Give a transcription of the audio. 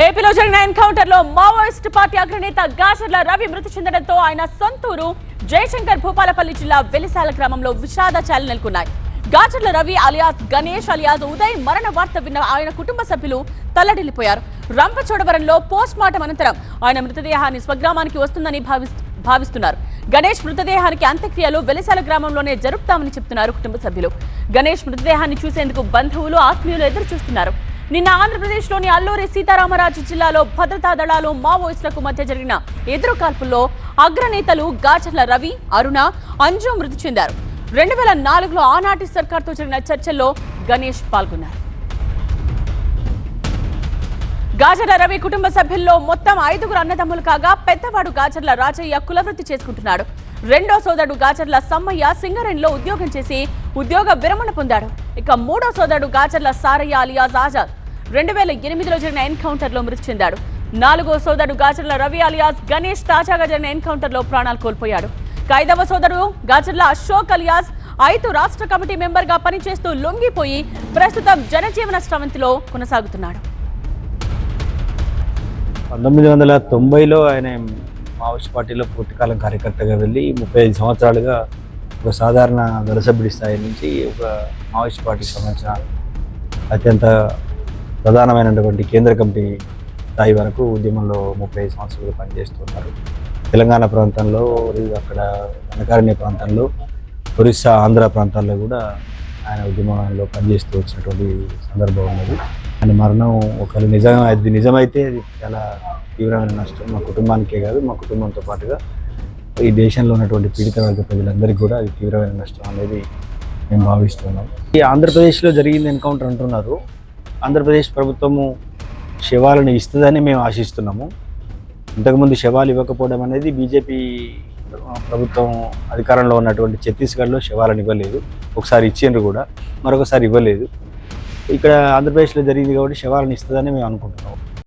ఏపీలో జరిగిన ఎన్కౌంటర్ లో మావోయిస్ట్ పార్టీ అగ్రనేత గాజర్ల రవి మృతి చెందడంతో ఆయన సొంతూరు జయశంకర్ భూపాలపల్లి జిల్లా వెలిసాల గ్రామంలో విషాదఛాయలు నెలకొన్నాయి. గాజర్ల రవి అలియాస్ గణేష్ అలియాస్ ఉదయ్ మరణ వార్త విన్న ఆయన కుటుంబ సభ్యులు తల్లడిల్లిపోయారు. రంపచోడవరంలో పోస్ట్ మార్టం అనంతరం ఆయన మృతదేహాన్ని స్వగ్రామానికి వస్తుందని భావిస్తున్నారు. గణేష్ మృతదేహానికి అంత్యక్రియలు వెలిసాల గ్రామంలోనే జరుపుతామని చెప్తున్నారు కుటుంబ సభ్యులు. గణేష్ మృతదేహాన్ని చూసేందుకు బంధువులు ఆత్మీయులు ఎదురు చూస్తున్నారు. నిన్న ఆంధ్రప్రదేశ్లోని అల్లూరి సీతారామరాజు జిల్లాలో భద్రతా దళాలు మావోయిస్టులకు మధ్య జరిగిన ఎదురు కాల్పుల్లో అగ్రనేతలు గాజర్ల రవి, అరుణ, అంజు మృతి చెందారు. 2004లో ఆనాటి సర్కార్తో జరిగిన చర్చల్లో గణేష్ పాల్గొన్నారు. గాజర్ల రవి కుటుంబ సభ్యుల్లో మొత్తం 5గురు అన్నదమ్ములు కాగా పెద్దవాడు గాజర్ల రాజయ్య కులవృత్తి చేసుకుంటున్నాడు. రెండో సోదరుడు గాజర్ల సమ్మయ్య సింగరేణిలో ఉద్యోగం చేసి ఉద్యోగ విరమణ పొందాడు. ఇక మూడో సోదరుడు గాజర్ల సారయ్య అలియాస్ ఆజాద్ 2008లో జరిగిన ఎన్కౌంటర్ లో మృతి చెందాడు. నాలుగో సోదరుడు గాజర్ల రవి అలియాస్ గణేష్ తాజాగా జరిగిన ఎన్కౌంటర్ లో ప్రాణాలు కోల్పోయాడు. ఐదవ సోదరుడు గాజర్ల అశోక్ అలియాస్ 5 రాష్ట్ర కమిటీ మెంబర్ గా పనిచేస్తూ లొంగిపోయి ప్రస్తుతం జనజీవన స్రవంతిలో కొనసాగుతున్నాడు. 1990లో ఆయన మావోయిస్ట్ పార్టీలో పూర్తికాలం కార్యకర్తగా వెళ్ళి 35 సంవత్సరాలుగా ఒక సాధారణ దళసభ్యుడి స్థాయి నుంచి ఒక మావోయిస్ట్ పార్టీకి సంబంధించిన అత్యంత ప్రధానమైనటువంటి కేంద్ర కమిటీ స్థాయి వరకు ఉద్యమంలో 35 సంవత్సరాలు పనిచేస్తున్నారు. తెలంగాణ ప్రాంతంలో, అక్కడ అనకారణ్య ప్రాంతంలో, ఒరిస్సా, ఆంధ్ర ప్రాంతాల్లో కూడా ఆయన ఉద్యమంలో పనిచేస్తూ వచ్చినటువంటి సందర్భం ఉన్నది. ఆయన మరణం అది నిజమైతే అది చాలా తీవ్రమైన నష్టం మా కుటుంబానికే కాదు, మా కుటుంబంతో పాటుగా ఈ దేశంలో ఉన్నటువంటి పీడిత వర్గ ప్రజలందరికీ కూడా అది తీవ్రమైన నష్టం అనేది మేము భావిస్తున్నాం. ఈ ఆంధ్రప్రదేశ్లో జరిగింది ఎన్కౌంటర్ అంటున్నారు. ఆంధ్రప్రదేశ్ ప్రభుత్వము శవాలను ఇస్తుందని మేము ఆశిస్తున్నాము. ఇంతకుముందు శవాలు ఇవ్వకపోవడం అనేది బీజేపీ ప్రభుత్వం అధికారంలో ఉన్నటువంటి ఛత్తీస్గఢ్లో శవాలను ఇవ్వలేదు. ఒకసారి ఇచ్చిండ్రు కూడా, మరొకసారి ఇవ్వలేదు. ఇక్కడ ఆంధ్రప్రదేశ్లో జరిగింది కాబట్టి శవాలను ఇస్తుందని మేము అనుకుంటున్నాం.